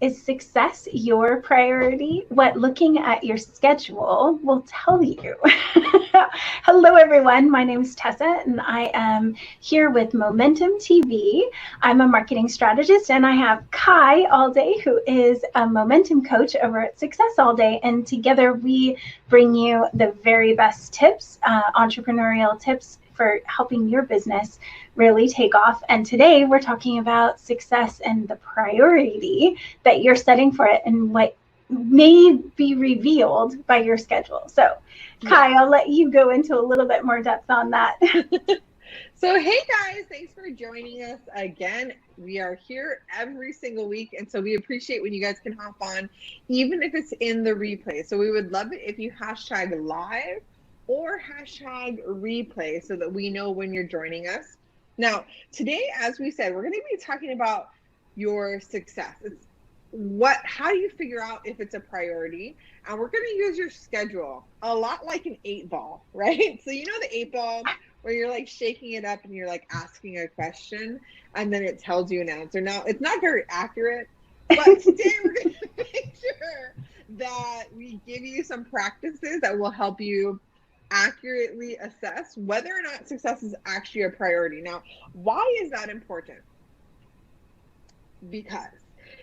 Is success your priority? What looking at your schedule will tell you. Hello, everyone. My name is Tessa, and I am here with Momentum TV. I'm a marketing strategist, and I have Kai all day, who is a momentum coach over at Success All Day. And together we bring you the very best tips, entrepreneurial tips for helping your business really take off. And today we're talking about success and the priority that you're setting for it and what may be revealed by your schedule. So, Kai, I'll let you go into a little bit more depth on that. So, hey guys, thanks for joining us again. We are here every single week, and so we appreciate when you guys can hop on, even if it's in the replay. So we would love it if you hashtag live or hashtag replay so that we know when you're joining us. Now, today, as we said, we're going to be talking about your success. It's how do you figure out if it's a priority? And we're going to use your schedule a lot like an 8-ball, right? So you know the 8-ball where you're like shaking it up and you're like asking a question and then it tells you an answer. Now, it's not very accurate, but today we're going to make sure that we give you some practices that will help you accurately assess whether or not success is actually a priority. Now, why is that important? Because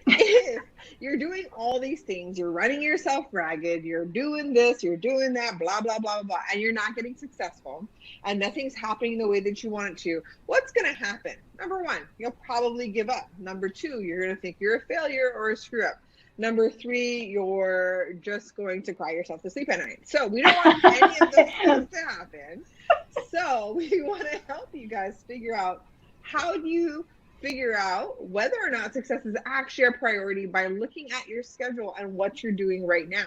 if you're doing all these things, you're running yourself ragged, you're doing this, you're doing that, blah, blah, blah, blah, and you're not getting successful and nothing's happening the way that you want it to, what's going to happen? Number one, you'll probably give up. Number two, you're going to think you're a failure or a screw up. Number three, you're just going to cry yourself to sleep at night. So we don't want any of those things to happen. So we want to help you guys figure out how do you figure out whether or not success is actually a priority by looking at your schedule and what you're doing right now.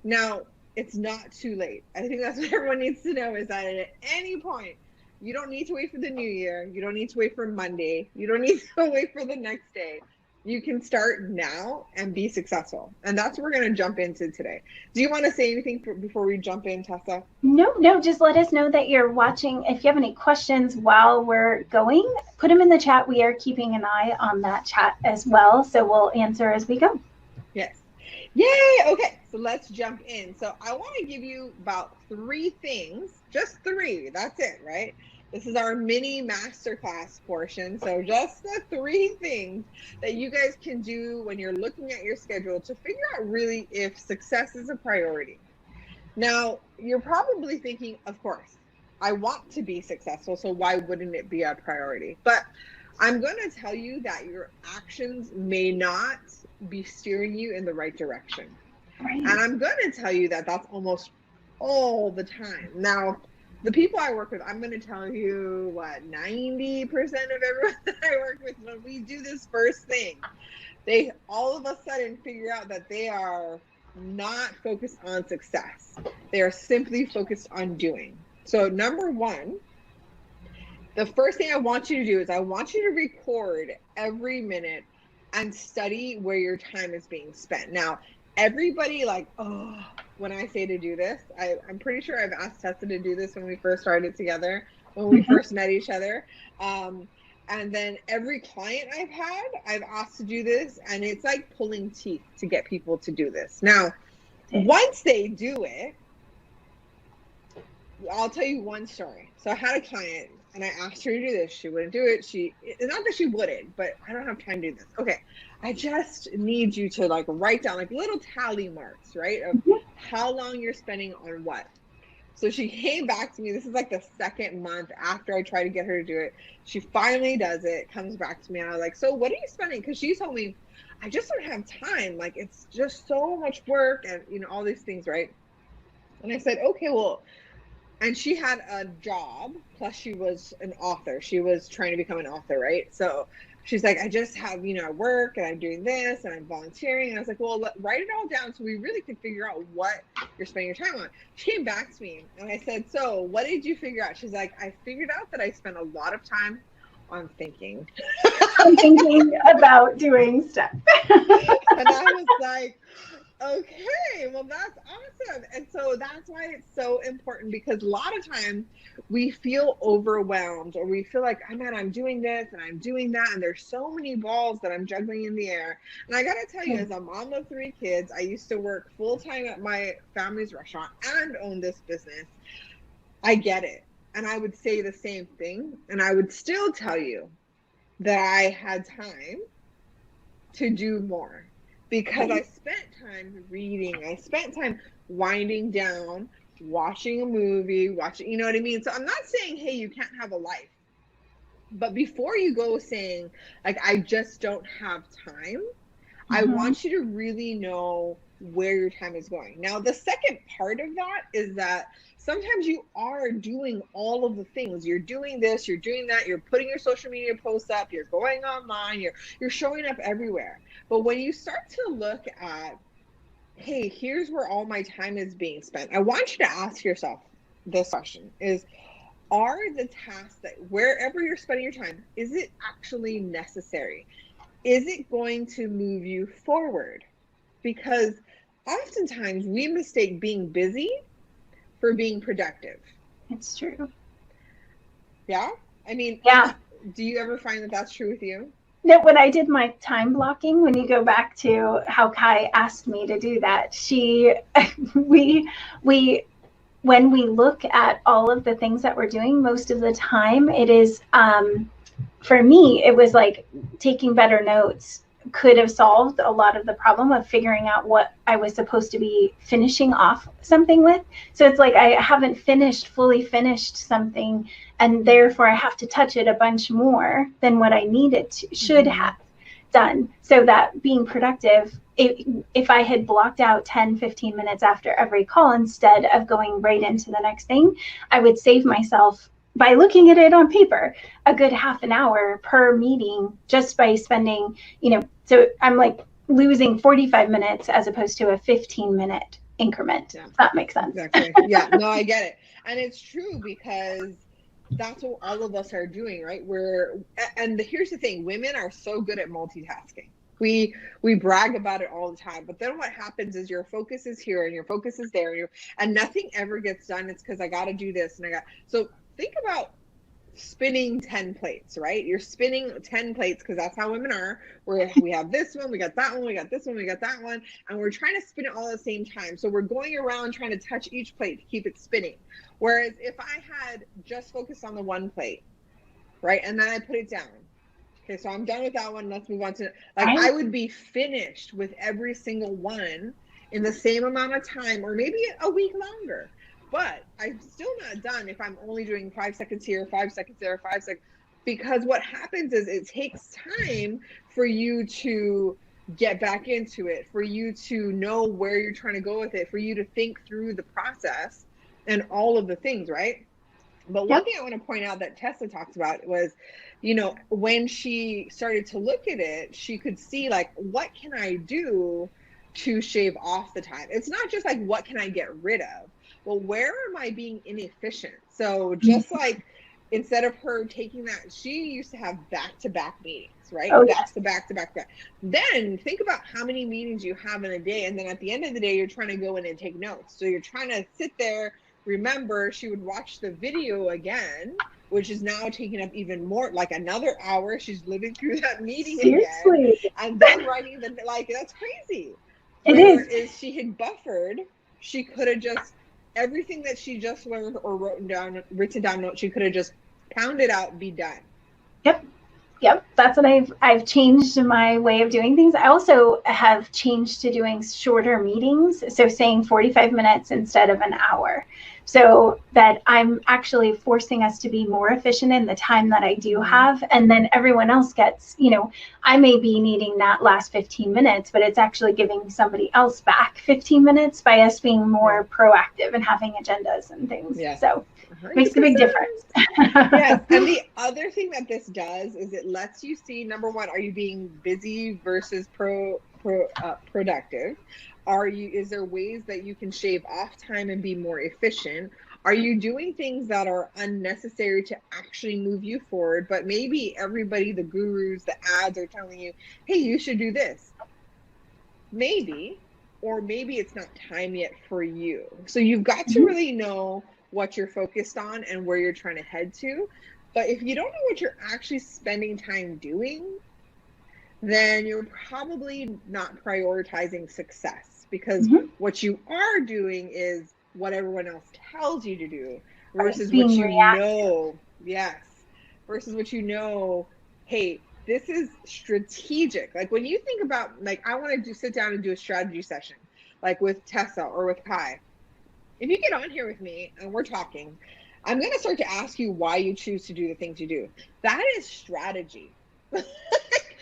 Now, it's not too late. I think that's what everyone needs to know is that at any point, you don't need to wait for the new year. You don't need to wait for Monday. You don't need to wait for the next day. You can start now and be successful. And that's what we're going to jump into today. Do you want to say anything before we jump in, Tessa? No, just let us know that you're watching. If you have any questions while we're going, put them in the chat. We are keeping an eye on that chat as well. So we'll answer as we go. Yes. Yay. Okay. So let's jump in. So I want to give you about 3 things, just 3. That's it, right? This is our mini masterclass portion. So just the 3 things that you guys can do when you're looking at your schedule to figure out really if success is a priority. Now, you're probably thinking, of course, I want to be successful, so why wouldn't it be a priority? But I'm going to tell you that your actions may not be steering you in the right direction. Right. And I'm going to tell you that that's almost all the time. Now, the people I work with, I'm going to tell you what 90% of everyone that I work with, when we do this first thing, they all of a sudden figure out that they are not focused on success. They are simply focused on doing. So number one, the first thing I want you to do is I want you to record every minute and study where your time is being spent. Now, everybody when I say to do this, I'm pretty sure I've asked Tessa to do this when we first started together, when we first met each other. And then every client I've had, I've asked to do this, and it's like pulling teeth to get people to do this. Now, once they do it, I'll tell you one story. So I had a client, and I asked her to do this. She wouldn't do it. Not that she wouldn't, but I don't have time to do this. Okay, I just need you to write down little tally marks, right, of how long you're spending on what. So she came back to me. This is the 2nd month after I tried to get her to do it. She finally does it, comes back to me, and I was like, so what are you spending? Because she told me, I just don't have time. It's just so much work and, all these things, right? And I said, okay, well, and she had a job, plus she was an author. She was trying to become an author, right? So she's like, I just have, I work and I'm doing this and I'm volunteering. And I was like, well, write it all down so we really can figure out what you're spending your time on. She came back to me and I said, so what did you figure out? She's like, I figured out that I spent a lot of time on thinking. I'm thinking about doing stuff. And I was like, Okay, well, that's awesome. And so that's why it's so important, because a lot of times we feel overwhelmed, or we feel like, oh man, I'm doing this and I'm doing that, and there's so many balls that I'm juggling in the air. And I gotta tell you, as a mom of 3 kids, I used to work full time at my family's restaurant and own this business. I get it. And I would say the same thing. And I would still tell you that I had time to do more, because I spent time reading, I spent time winding down, watching a movie, watching, you know what I mean? So I'm not saying, hey, you can't have a life. But before you go saying, like, I just don't have time, I want you to really know where your time is going. Now, the second part of that is that sometimes you are doing all of the things. You're doing this, you're doing that, you're putting your social media posts up, you're going online, you're showing up everywhere. But when you start to look at, hey, here's where all my time is being spent, I want you to ask yourself this question is, are the tasks that wherever you're spending your time, is it actually necessary? Is it going to move you forward? Because oftentimes we mistake being busy for being productive. It's true. Yeah? I mean, Yeah. do you ever find that that's true with you? No, when I did my time blocking, when you go back to how Kai asked me to do that, we, we, when we look at all of the things that we're doing, most of the time it is, for me, it was like taking better notes could have solved a lot of the problem of figuring out what I was supposed to be finishing off something with. So it's like I haven't fully finished something, and therefore I have to touch it a bunch more than what I needed to, should have done. So that being productive, if I had blocked out 10-15 minutes after every call instead of going right into the next thing, I would save myself, by looking at it on paper, a good half an hour per meeting, just by spending, so I'm like losing 45 minutes as opposed to a 15-minute increment. Yeah. If that makes sense. Exactly. Yeah, no, I get it. And it's true, because that's what all of us are doing, right? And here's the thing, women are so good at multitasking. We brag about it all the time, but then what happens is your focus is here and your focus is there, and nothing ever gets done. It's because I got to do this, and so think about spinning 10 plates, right? You're spinning 10 plates, because that's how women are. We have this one, we got that one, we got this one, we got that one, and we're trying to spin it all at the same time. So we're going around trying to touch each plate to keep it spinning. Whereas if I had just focused on the one plate, right, and then I put it down, okay, so I'm done with that one, let's move on to, like, I would be finished with every single one in the same amount of time, or maybe a week longer. But I'm still not done if I'm only doing 5 seconds here, 5 seconds there, 5 seconds. Because what happens is it takes time for you to get back into it, for you to know where you're trying to go with it, for you to think through the process and all of the things, right? But one thing I want to point out that Tessa talks about was, when she started to look at it, she could see, like, what can I do to shave off the time? It's not just like, what can I get rid of? Well, where am I being inefficient? So just like, instead of her taking that, she used to have back-to-back meetings, right? Back-to-back. Then think about how many meetings you have in a day. And then at the end of the day, you're trying to go in and take notes. So you're trying to sit there. Remember, she would watch the video again, which is now taking up even more, like another hour. She's living through that meeting again. And then writing that's crazy. Whereas she had buffered, she could have just, everything that she just learned or written down notes, she could have just pounded out, be done. Yep, that's what I've changed my way of doing things. I also have changed to doing shorter meetings, so saying 45 minutes instead of an hour, so that I'm actually forcing us to be more efficient in the time that I do have, and then everyone else gets, I may be needing that last 15 minutes, but it's actually giving somebody else back 15 minutes by us being more proactive and having agendas and things. So it makes a big difference. Yes, and the other thing that this does is it lets you see, number one, are you being busy versus productive? Is there ways that you can shave off time and be more efficient? Are you doing things that are unnecessary to actually move you forward, but maybe everybody, the gurus, the ads are telling you, hey, you should do this? Maybe, or maybe it's not time yet for you. So you've got to Mhm. really know what you're focused on and where you're trying to head to. But if you don't know what you're actually spending time doing, then you're probably not prioritizing success, because Mhm. what you are doing is what everyone else tells you to do Right. versus what Being you reactive. know. Yes. Versus what you know, hey, this is strategic. Like when you think about, like, I want to sit down and do a strategy session, like with Tessa or with Kai. If you get on here with me and we're talking, I'm going to start to ask you why you choose to do the things you do. That is strategy.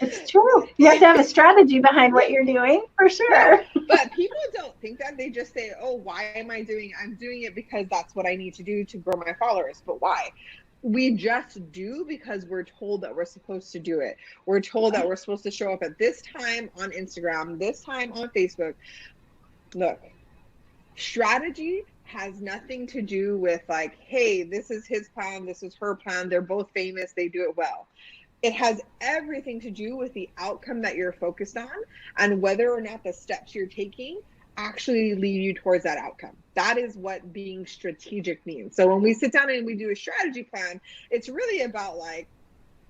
It's true. You have to have a strategy behind what you're doing, for Yeah, sure. but people don't think that. They just say, "Oh, why am I doing it? I'm doing it because that's what I need to do to grow my followers." But why? We just do because we're told that we're supposed to do it. We're told that Right. we're supposed to show up at this time on Instagram, this time on Facebook. Look, strategy has nothing to do with like, hey, this is his plan, this is her plan. They're both famous, they do it well. It has everything to do with the outcome that you're focused on and whether or not the steps you're taking actually lead you towards that outcome. That is what being strategic means. So when we sit down and we do a strategy plan, it's really about like,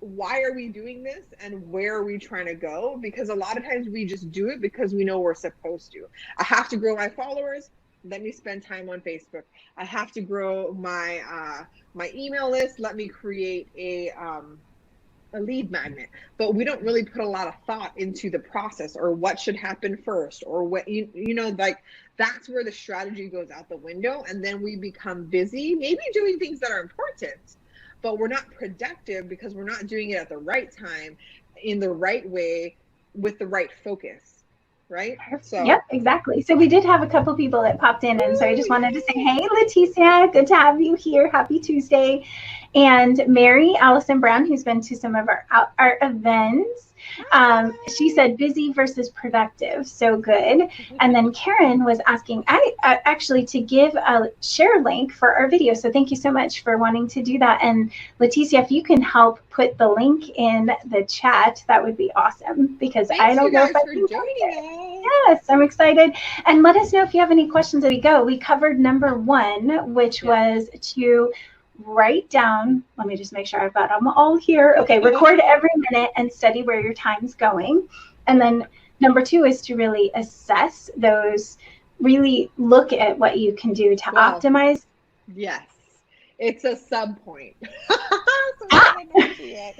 why are we doing this and where are we trying to go? Because a lot of times we just do it because we know we're supposed to. I have to grow my followers. Let me spend time on Facebook. I have to grow my email list. Let me create a lead magnet. But we don't really put a lot of thought into the process or what should happen first, or what you know, like that's where the strategy goes out the window, and then we become busy maybe doing things that are important, but we're not productive because we're not doing it at the right time, in the right way, with the right focus, right? Yep, So exactly. So we did have a couple people that popped in, and so I woo, just wanted to say, yay. hey, Leticia, good to have you here. Happy Tuesday. And Mary Allison Brown, who's been to some of our events, she Hi. said busy versus productive. So good. And then Karen was asking, actually to give a share link for our video. So thank you so much for wanting to do that. And Leticia, if you can help put the link in the chat, that would be awesome, because I Thanks you don't know if guys I for can find joining it. us. Yes, I'm excited. And let us know if you have any questions as we go. We covered number one, which Yes. was to write down, let me just make sure I've got them all here. Okay, record every minute and study where your time's going. And then number two is to really assess those, really look at what you can do to Well, optimize. yes, it's a sub point. So we haven't met you yet.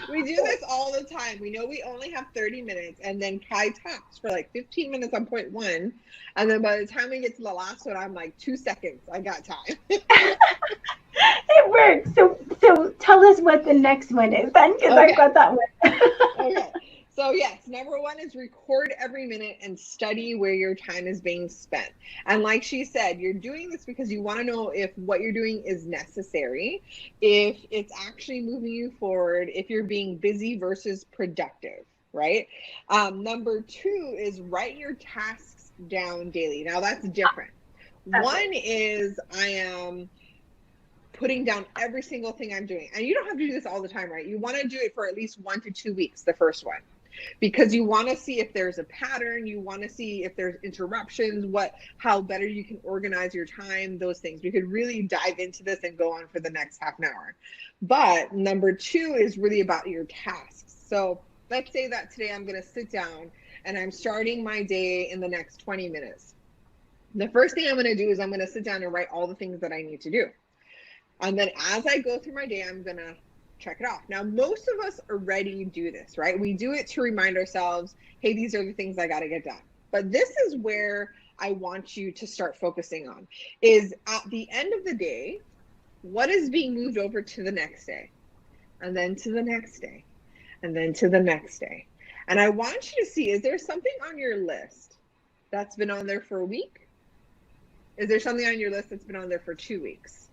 We do this all the time. We know we only have 30 minutes, and then Kai talks for like 15 minutes on point one. And then by the time we get to the last one, I'm like, 2 seconds. I got time. It works. So tell us what the next one is then, because I've Okay. got that one. Okay. So, yes, number one is record every minute and study where your time is being spent. And like she said, you're doing this because you want to know if what you're doing is necessary, if it's actually moving you forward, if you're being busy versus productive, right? Number two is write your tasks down daily. Now, that's different. That's One it. is I am putting down every single thing I'm doing. And you don't have to do this all the time, right? You want to do it for at least 1 to 2 weeks, the first one, because you want to see if there's a pattern, you want to see if there's interruptions, how better you can organize your time, those things. We could really dive into this and go on for the next half an hour. But number two is really about your tasks. So let's say that today I'm going to sit down and I'm starting my day in the next 20 minutes. The first thing I'm going to do is I'm going to sit down and write all the things that I need to do. And then as I go through my day, I'm going to check it off. Now, most of us already do this, right? We do it to remind ourselves, hey, these are the things I got to get done. But this is where I want you to start focusing on, is at the end of the day, what is being moved over to the next day, and then to the next day, and then to the next day. And I want you to see, is there something on your list that's been on there for a week? Is there something on your list that's been on there for 2 weeks?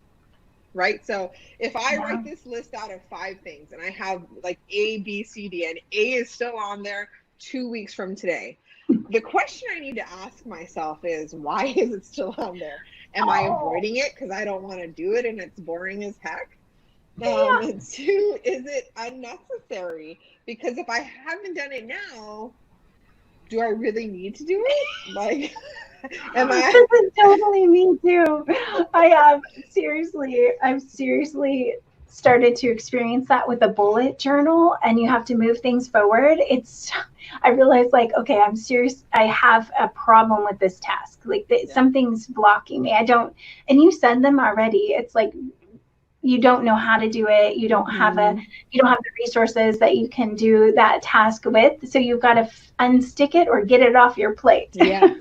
Right? So if I Yeah. write this list out of 5 things and I have like A, B, C, D, and A is still on there 2 weeks from today, the question I need to ask myself is, why is it still on there? Am I Oh, avoiding it because I don't want to do it and it's boring as heck? yeah. And two, is it unnecessary? Because if I haven't done it now, do I really need to do it? Like, am I? This is totally me too. I've seriously started to experience that with a bullet journal, and you have to move things forward. I realized, like, okay, I'm serious. I have a problem with this task. Like, something's blocking me. And you said them already. It's like, you don't know how to do it. You don't have the resources that you can do that task with. So you've got to unstick it or get it off your plate. Yeah.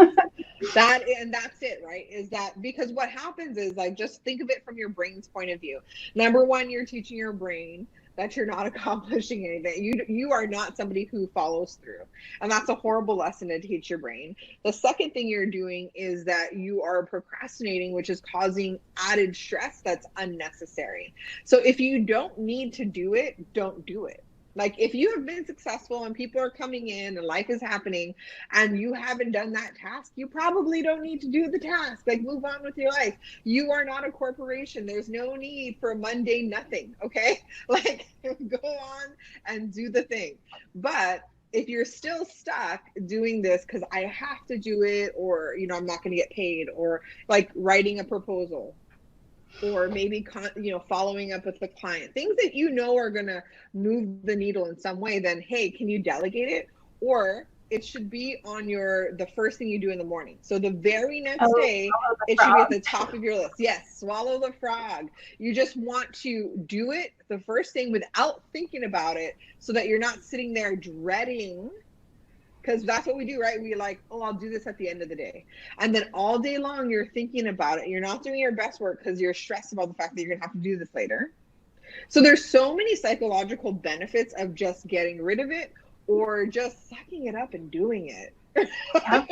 That's it, right? Is that because what happens is, like, just think of it from your brain's point of view. Number one, you're teaching your brain that you're not accomplishing anything. You are not somebody who follows through. And that's a horrible lesson to teach your brain. The second thing you're doing is that you are procrastinating, which is causing added stress that's unnecessary. So if you don't need to do it, don't do it. Like, if you have been successful and people are coming in and life is happening and you haven't done that task, you probably don't need to do the task. Like, move on with your life. You are not a corporation. There's no need for mundane nothing, okay? Like, go on and do the thing. But if you're still stuck doing this because I have to do it, or, you know, I'm not going to get paid, or like writing a proposal, or maybe, you know, following up with the client, things that you know are going to move the needle in some way, then, hey, can you delegate it? Or it should be on the first thing you do in the morning. So the very next day, it should be at the top of your list. Yes, swallow the frog. You just want to do it the first thing without thinking about it, so that you're not sitting there dreading. Because that's what we do, right? We like, oh, I'll do this at the end of the day. And then all day long, you're thinking about it. You're not doing your best work because you're stressed about the fact that you're going to have to do this later. So there's so many psychological benefits of just getting rid of it, or just sucking it up and doing it. Yeah.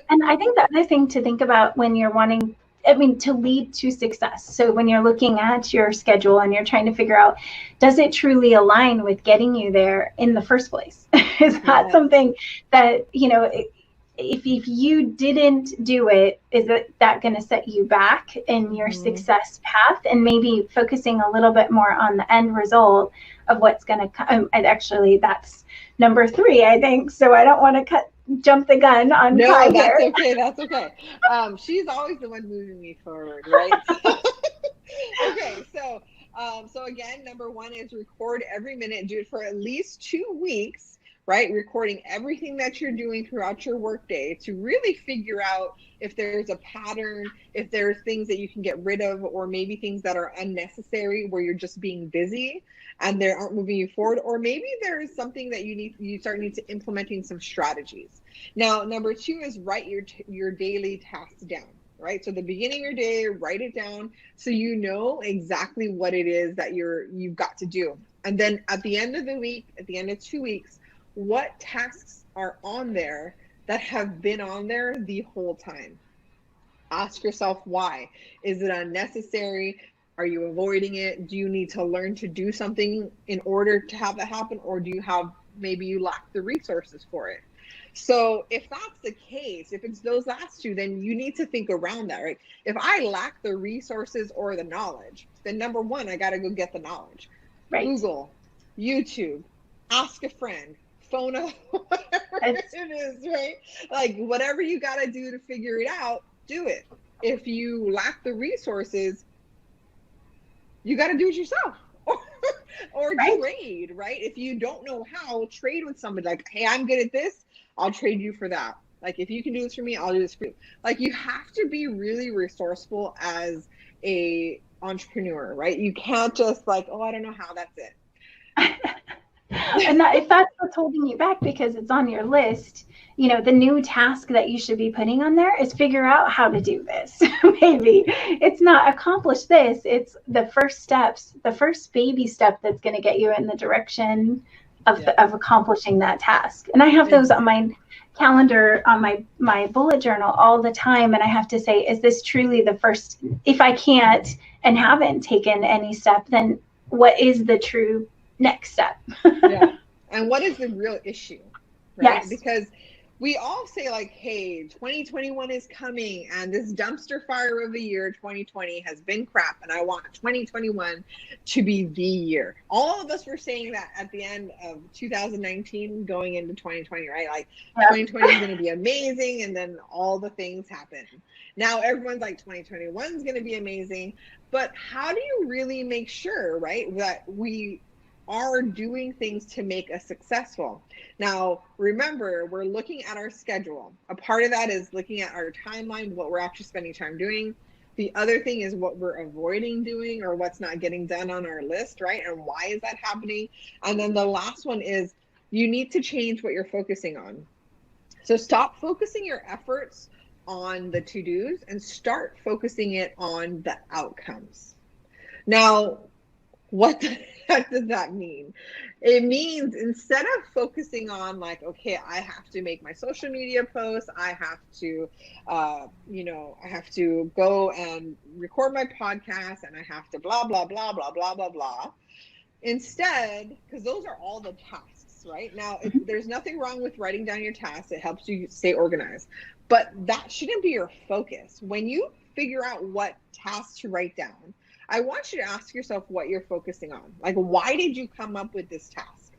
And I think the other thing to think about when you're wanting, to lead to success. So when you're looking at your schedule and you're trying to figure out, does it truly align with getting you there in the first place? Is that something that, you know, if you didn't do it, is that going to set you back in your success path? And maybe focusing a little bit more on the end result of what's going to come. And actually, that's number 3, I think. So I don't want to jump the gun on Kai here. That's okay. She's always the one moving me forward, right? Okay, so again, number 1 is record every minute. Do it for at least 2 weeks, right? Recording everything that you're doing throughout your workday to really figure out if there's a pattern, if there's things that you can get rid of, or maybe things that are unnecessary where you're just being busy and they aren't moving you forward, or maybe there is something that you need to implementing some strategies. Now, number 2 is write your daily tasks down, right? So the beginning of your day, write it down so you know exactly what it is that you've got to do. And then at the end of the week, at the end of 2 weeks, what tasks are on there that have been on there the whole time? Ask yourself why. Is it unnecessary? Are you avoiding it? Do you need to learn to do something in order to have that happen? Or maybe you lack the resources for it? So if that's the case, if it's those last 2, then you need to think around that, right? If I lack the resources or the knowledge, then number 1, I got to go get the knowledge. Right. Google, YouTube, ask a friend, phone up, whatever it is, right? Like, whatever you got to do to figure it out, do it. If you lack the resources, you got to do it yourself. Or trade, right? If you don't know how, trade with somebody. Like, hey, I'm good at this, I'll trade you for that. Like, if you can do this for me, I'll do this for you. Like, you have to be really resourceful as a entrepreneur, right? You can't just like, oh, I don't know how, that's it. And if that's what's holding you back because it's on your list, you know, the new task that you should be putting on there is figure out how to do this. Maybe it's not accomplish this. It's the first steps, the first baby step that's going to get you in the direction of accomplishing that task. And I have those on my calendar, on my bullet journal all the time. And I have to say, is this truly the first? If I can't and haven't taken any step, then what is the true next step? Yeah. And what is the real issue? Right? Yes. Because we all say like, hey, 2021 is coming and this dumpster fire of a year, 2020 has been crap. And I want 2021 to be the year. All of us were saying that at the end of 2019 going into 2020, right? Like 2020 is going to be amazing. And then all the things happen. Now everyone's like 2021 is going to be amazing. But how do you really make sure, right, that we are doing things to make us successful? Now, remember, we're looking at our schedule. A part of that is looking at our timeline, what we're actually spending time doing. The other thing is what we're avoiding doing or what's not getting done on our list, right? And why is that happening? And then the last one is you need to change what you're focusing on. So stop focusing your efforts on the to-dos and start focusing it on the outcomes. Now, what the heck does that mean? It means instead of focusing on like, okay, I have to make my social media posts, I have to, I have to go and record my podcast, and I have to blah, blah, blah, blah, blah, blah, blah. Instead, because those are all the tasks, right? Now, there's nothing wrong with writing down your tasks. It helps you stay organized. But that shouldn't be your focus. When you figure out what tasks to write down, I want you to ask yourself what you're focusing on. Like, why did you come up with this task?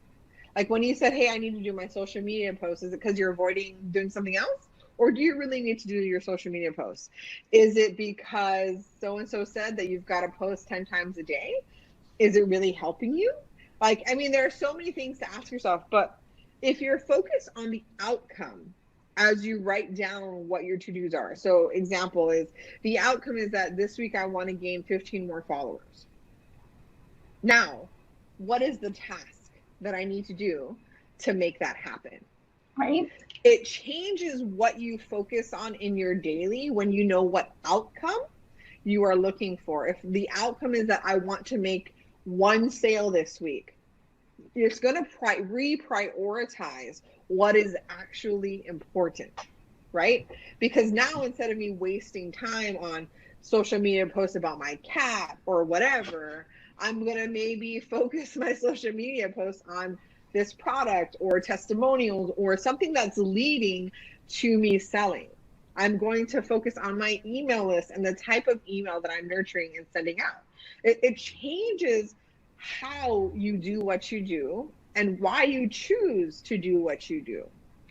Like when you said, hey, I need to do my social media posts, is it because you're avoiding doing something else? Or do you really need to do your social media posts? Is it because so-and-so said that you've got to post 10 times a day? Is it really helping you? Like, I mean, there are so many things to ask yourself, but if you're focused on the outcome, as you write down what your to-dos are. So example is the outcome is that this week I want to gain 15 more followers. Now, what is the task that I need to do to make that happen? Right. It changes what you focus on in your daily when you know what outcome you are looking for. If the outcome is that I want to make one sale this week, it's going to reprioritize what is actually important, right? Because now instead of me wasting time on social media posts about my cat or whatever, I'm going to maybe focus my social media posts on this product or testimonials or something that's leading to me selling. I'm going to focus on my email list and the type of email that I'm nurturing and sending out. It changes how you do what you do and why you choose to do what you do.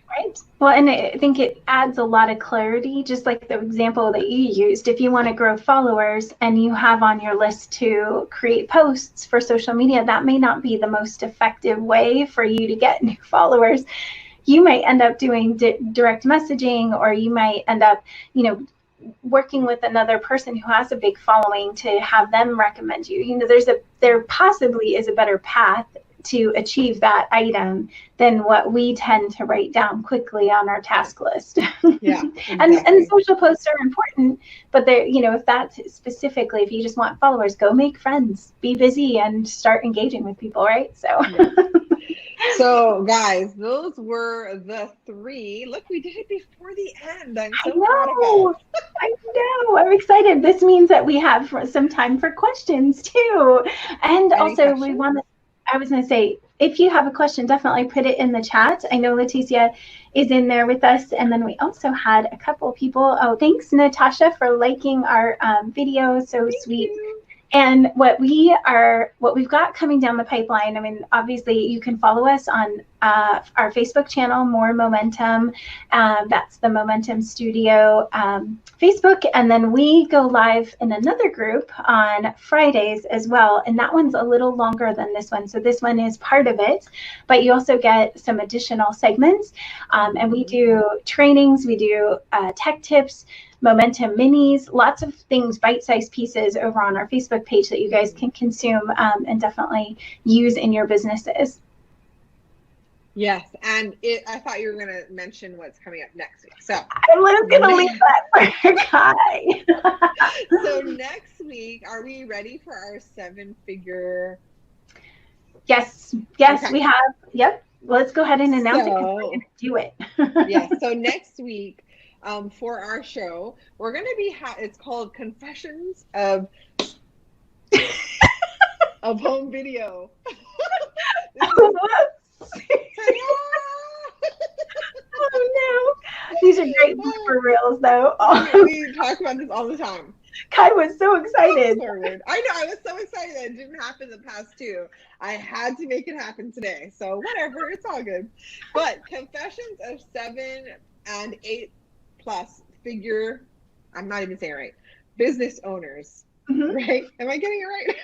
Right. Well, and I think it adds a lot of clarity, just like the example that you used. If you want to grow followers and you have on your list to create posts for social media, that may not be the most effective way for you to get new followers. You might end up doing direct messaging, or you might end up, working with another person who has a big following to have them recommend you. There possibly is a better path to achieve that item than what we tend to write down quickly on our task list. Yeah, exactly. and social posts are important, but they're, if that's specifically, if you just want followers, go make friends, be busy, and start engaging with people, right? So. Yeah. So guys, those were the 3. Look, we did it before the end. I'm so proud of us. I know. I'm excited. This means that we have some time for questions too. And Any also questions? I was going to say, if you have a question, definitely put it in the chat. I know Leticia is in there with us. And then we also had a couple of people. Oh, thanks, Natasha, for liking our video. So Thank sweet. you. And what we've got coming down the pipeline, I mean, obviously you can follow us on our Facebook channel, More Momentum. That's the Momentum Studio Facebook. And then we go live in another group on Fridays as well. And that one's a little longer than this one. So this one is part of it, but you also get some additional segments. And we do trainings, we do tech tips, Momentum minis, lots of things, bite-sized pieces over on our Facebook page that you guys can consume and definitely use in your businesses. Yes, and I thought you were going to mention what's coming up next week. So I was going to leave that for Kai. So next week, are we ready for our 7-figure? Yes, okay. We have. Yep. Let's go ahead and announce it, because we're going to do it. Yeah. So next week, for our show, we're going to be, it's called Confessions of Home Video. Oh, no. for reals though. We talk about this all the time. Kai was so excited. Forward. I know, I was so excited that it didn't happen the past two. I had to make it happen today. So whatever, it's all good. But confessions of 7 and 8 plus figure, I'm not even saying it right, business owners, right? Am I getting it right?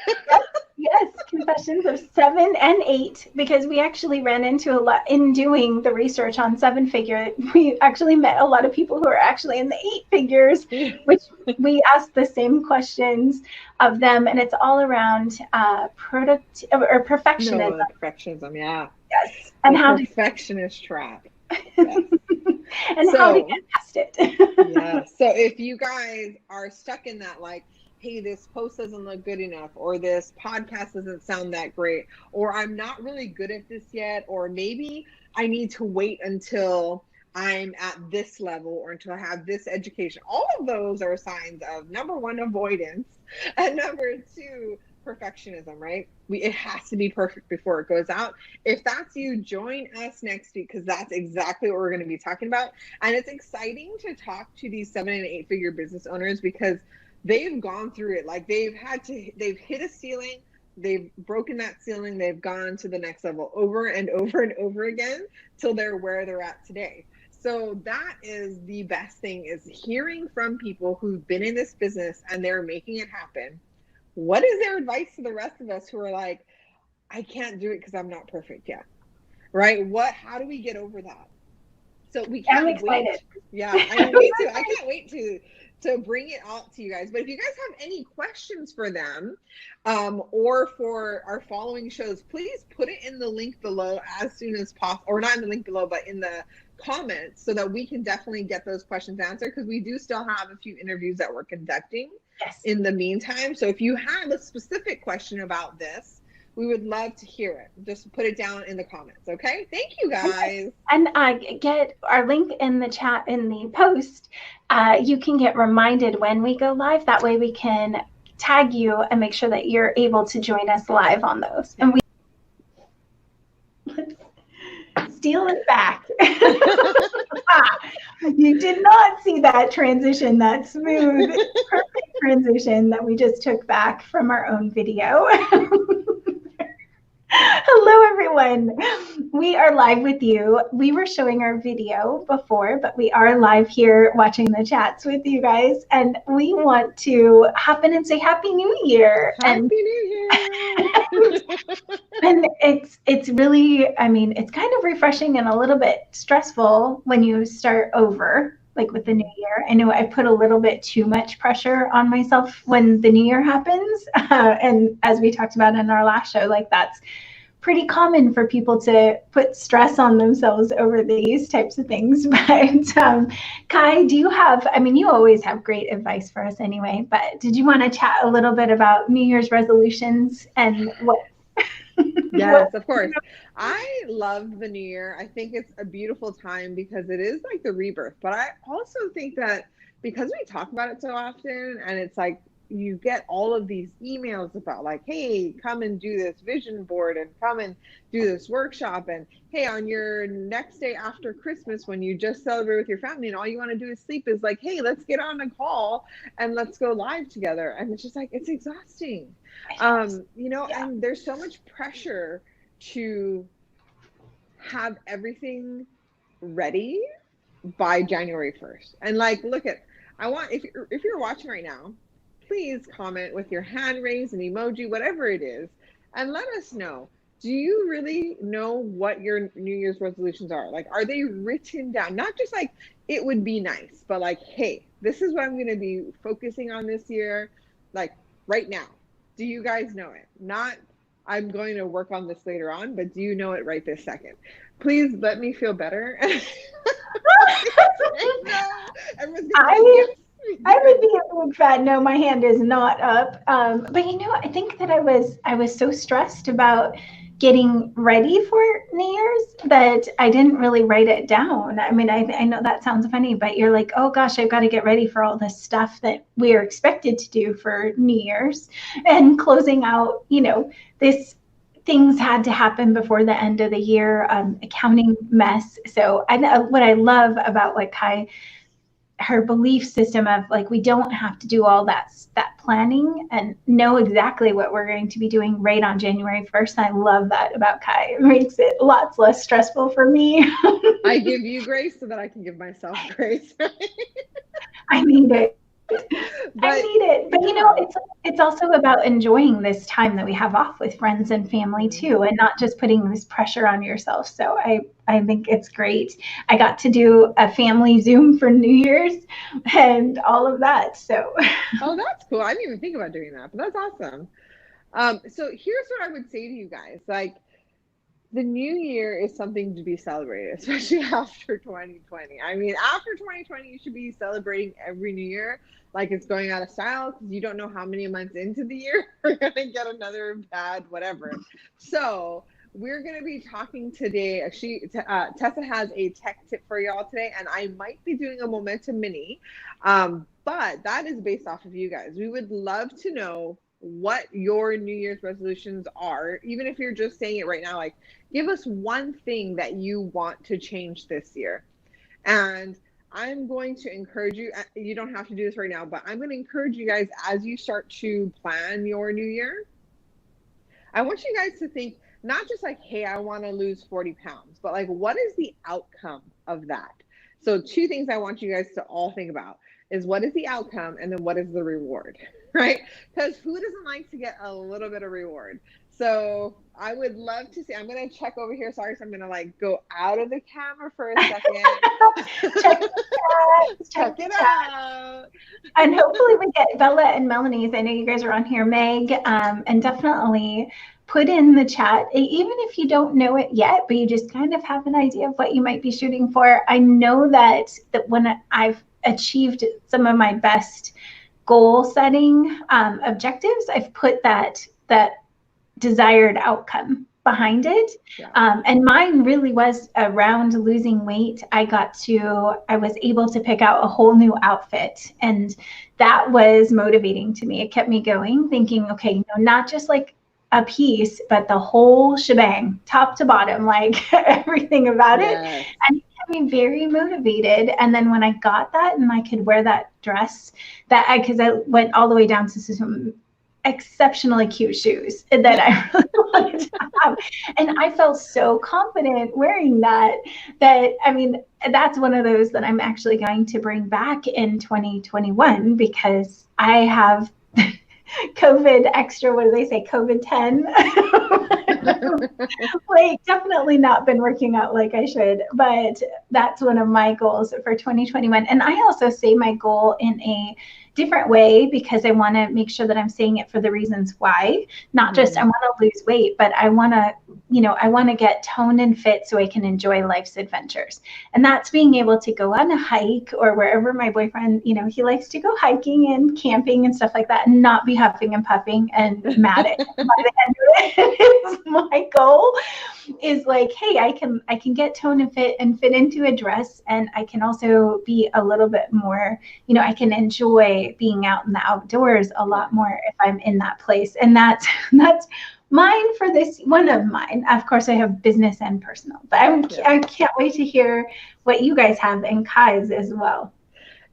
Yes, confessions of 7 and 8, because we actually ran into a lot in doing the research on 7-figure. We actually met a lot of people who are actually in the 8 figures, which we asked the same questions of them, and it's all around product or perfectionism. No, perfectionism, yeah. Yes, and the how perfectionist trap. Yes. And how to get past it. Yeah. So if you guys are stuck in that, like, hey, this post doesn't look good enough, or this podcast doesn't sound that great, or I'm not really good at this yet, or maybe I need to wait until I'm at this level or until I have this education. All of those are signs of, number one, avoidance, and number two, perfectionism, right? It has to be perfect before it goes out. If that's you, join us next week, because that's exactly what we're going to be talking about. And it's exciting to talk to these 7 and 8 figure business owners, because they've gone through it. Like, they've hit a ceiling, they've broken that ceiling, they've gone to the next level over and over and over again till they're where they're at today. So that is the best thing, is hearing from people who've been in this business and they're making it happen. What is their advice to the rest of us who are like, I can't do it because I'm not perfect yet, right? How do we get over that? So we can't wait. Yeah, I mean, me too. I can't wait to bring it out to you guys. But if you guys have any questions for them, or for our following shows, please put it in the link below as soon as possible, or not in the link below, but in the comments, so that we can definitely get those questions answered, because we do still have a few interviews that we're conducting in the meantime. So if you have a specific question about this, we would love to hear it. Just put it down in the comments, okay? Thank you, guys. And get our link in the chat, in the post. You can get reminded when we go live. That way we can tag you and make sure that you're able to join us live on those. And we steal it back. You did not see that transition, that smooth, perfect transition that we just took back from our own video. Hello, everyone. We are live with you. We were showing our video before, but we are live here watching the chats with you guys, and we want to hop in and say Happy New Year. Happy New Year. And it's really, I mean, it's kind of refreshing and a little bit stressful when you start over, like with the new year. I know I put a little bit too much pressure on myself when the new year happens. And as we talked about in our last show, like, that's pretty common for people to put stress on themselves over these types of things. But Kai, do you have, I mean, you always have great advice for us anyway, but did you want to chat a little bit about New Year's resolutions and what? Yes, of course. I love the new year. I think it's a beautiful time because it is like the rebirth. But I also think that because we talk about it so often, and it's like you get all of these emails about, like, hey, come and do this vision board, and come and do this workshop, and hey, on your next day after Christmas, when you just celebrate with your family and all you want to do is sleep, is like, hey, let's get on a call and let's go live together. And it's just like, it's exhausting. And there's so much pressure to have everything ready by January 1st. And like, look at, if you're watching right now, please comment with your hand raised, an emoji, whatever it is, and let us know. Do you really know what your New Year's resolutions are? Like, are they written down? Not just like, it would be nice, but like, hey, this is what I'm going to be focusing on this year, like right now. Do you guys know it? Not, I'm going to work on this later on, but do you know it right this second? Please let me feel better. I would be a big fat no, my hand is not up. But I think that I was so stressed about getting ready for New Year's that I didn't really write it down. I mean, I know that sounds funny, but you're like, oh gosh, I've got to get ready for all this stuff that we are expected to do for New Year's, and closing out, this things had to happen before the end of the year, accounting mess. So what I love about what Kai her belief system of like, we don't have to do all that planning and know exactly what we're going to be doing right on January 1st. And I love that about Kai. It makes it lots less stressful for me. I give you grace so that I can give myself grace. I need it. But, I need it. But it's also about enjoying this time that we have off with friends and family too, and not just putting this pressure on yourself. So I think it's great. I got to do a family Zoom for New Year's and all of that. So oh, that's cool. I didn't even think about doing that, but that's awesome. So here's what I would say to you guys. Like, the new year is something to be celebrated, especially after 2020. I mean, after 2020, you should be celebrating every new year like it's going out of style, because you don't know how many months into the year we're going to get another bad whatever. So we're going to be talking today. Tessa has a tech tip for y'all today, and I might be doing a Momentum Mini, but that is based off of you guys. We would love to know what your New Year's resolutions are, even if you're just saying it right now. Like, give us one thing that you want to change this year. And I'm going to encourage you, you don't have to do this right now, but I'm going to encourage you guys, as you start to plan your new year, I want you guys to think not just like, hey, I want to lose 40 pounds, but like, what is the outcome of that? So 2 things I want you guys to all think about is, what is the outcome, and then what is the reward, right? Because who doesn't like to get a little bit of reward? So I would love to see. I'm going to check over here. Sorry, so I'm going to like go out of the camera for a second. check it out. And hopefully we get Bella and Melanie's. I know you guys are on here, Meg, and definitely put in the chat, even if you don't know it yet, but you just kind of have an idea of what you might be shooting for. I know that when I've achieved some of my best goal setting objectives, I've put that desired outcome behind it. Yeah. And mine really was around losing weight. I was able to pick out a whole new outfit, and that was motivating to me. It kept me going, thinking, okay, not just like a piece, but the whole shebang, top to bottom, like everything about it. And it kept me very motivated. And then when I got that and I could wear that dress, because I went all the way down to some exceptionally cute shoes that I really wanted to have. And I felt so confident wearing that I mean, that's one of those that I'm actually going to bring back in 2021, because I have COVID extra, what do they say, COVID 10? Like, definitely not been working out like I should, but that's one of my goals for 2021. And I also say my goal in a different way, because I want to make sure that I'm saying it for the reasons why, not just I want to lose weight, but I want to get toned and fit so I can enjoy life's adventures. And that's being able to go on a hike, or wherever my boyfriend, he likes to go hiking and camping and stuff like that, and not be huffing and puffing and mad at him by the end of it. My goal is like, hey, I can get toned and fit into a dress, and I can also be a little bit more, I can enjoy being out in the outdoors a lot more if I'm in that place. And that's mine for this, one of mine. Of course, I have business and personal, but I can't wait to hear what you guys have, and Kai's as well.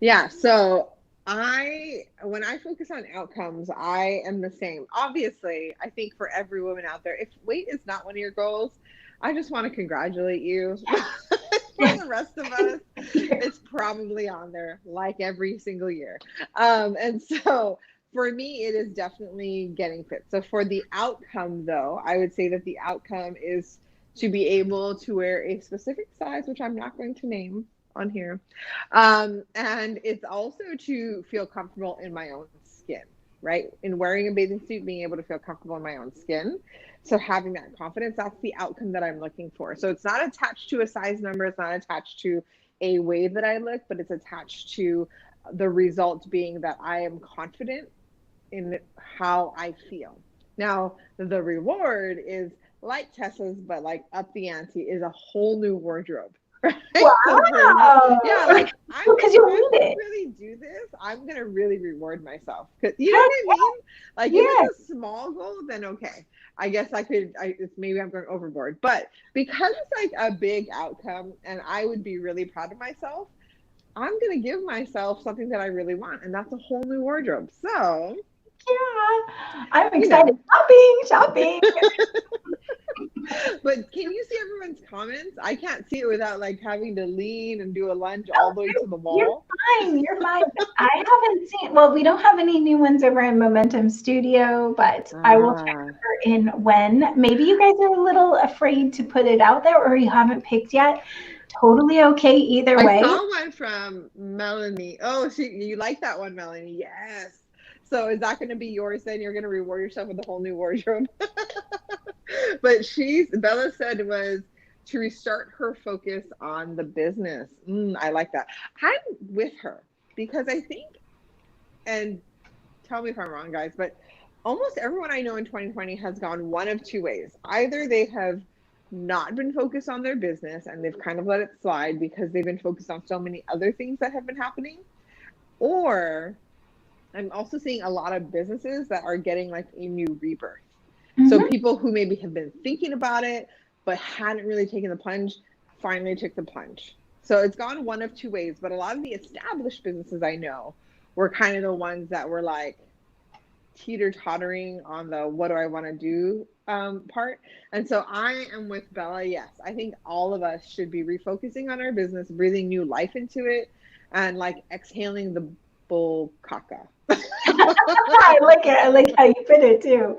Yeah, so when I focus on outcomes, I am the same. Obviously, I think for every woman out there, if weight is not one of your goals, I just want to congratulate you. For the rest of us, it's probably on there like every single year. And so for me, it is definitely getting fit. So for the outcome, though, I would say that the outcome is to be able to wear a specific size, which I'm not going to name on here. And it's also to feel comfortable in my own skin, right? In wearing a bathing suit, being able to feel comfortable in my own skin. So having that confidence, that's the outcome that I'm looking for. So it's not attached to a size number. It's not attached to a way that I look, but it's attached to the result being that I am confident in how I feel. Now, the reward is like Tessa's, but like up the ante, is a whole new wardrobe. Right? Wow. Yeah, like because you need it. Really do this, I'm gonna really reward myself. Cause you know what I mean? Like, if it's a small goal, then okay. I guess maybe I'm going overboard. But because it's like a big outcome, and I would be really proud of myself, I'm going to give myself something that I really want, and that's a whole new wardrobe. So, Yeah, I'm you excited. know, Shopping. but can you see everyone's comments? I can't see it without like having to lean and do a lunge all the way to the You're wall. fine. You're fine. I haven't seen, well, we don't have any new ones over in Momentum Studio, but I will check Ah. her in when. Maybe you guys are a little afraid to put it out there or you haven't picked yet. Totally okay either I way. saw one from Melanie. Oh, you like that one, Melanie? Yes. So is that going to be yours then? You're going to reward yourself with a whole new wardrobe. But Bella said was to restart her focus on the business. I like that. I'm with her because I think, and tell me if I'm wrong, guys, but almost everyone I know in 2020 has gone one of two ways. Either they have not been focused on their business and they've kind of let it slide because they've been focused on so many other things that have been happening, or I'm also seeing a lot of businesses that are getting like a new rebirth. So Mhm. people who maybe have been thinking about it but hadn't really taken the plunge finally took the plunge. So it's gone one of two ways, but a lot of the established businesses I know were kind of the ones that were like teeter-tottering on the what do I want to do part. And so I am with Bella. Yes, I think all of us should be refocusing on our business, breathing new life into it, and like exhaling the bull caca. I like it. I like how you put it too.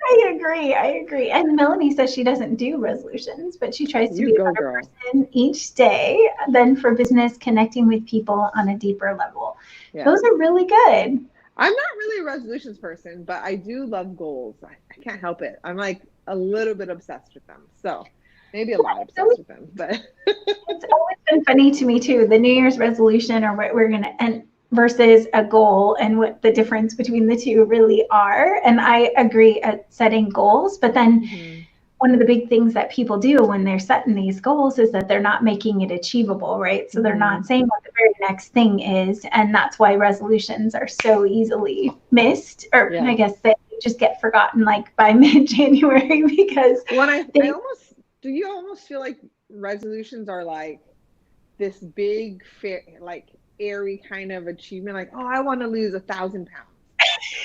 I agree. I agree. And Melanie says she doesn't do resolutions, but she tries to You be a go, better girl. person each day. Then for business, connecting with people on a deeper level. Yeah. Those are really good. I'm not really a resolutions person, but I do love goals. I can't help it. I'm like a little bit obsessed with them. So maybe a lot So obsessed with them, but it's always been funny to me too, the New Year's resolution or what we're gonna and versus a goal and what the difference between the two really are. And I agree at setting goals, but then Mhm. one of the big things that people do when they're setting these goals is that they're not making it achievable, right? So they're not Mhm. saying what the very next thing is. And that's why resolutions are so easily missed, or I Yeah. guess they just get forgotten like by mid January because When I they, almost do you almost feel like resolutions are like this big fair like airy kind of achievement, like, oh, I want to lose 1,000 pounds.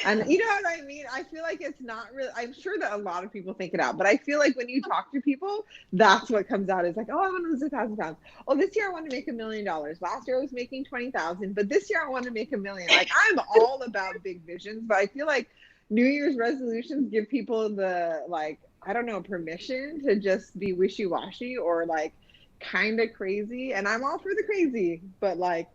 And you know what I mean? I feel like it's not really, I'm sure that a lot of people think it out, but I feel like when you talk to people, that's what comes out is like, oh, I want to lose 1,000 pounds. Oh, this year I want to make $1 million. Last year I was making 20,000, but this year I want to make 1 million. Like I'm all about big visions, but I feel like New Year's resolutions give people the like, I don't know, permission to just be wishy-washy or like kind of crazy. And I'm all for the crazy, but like,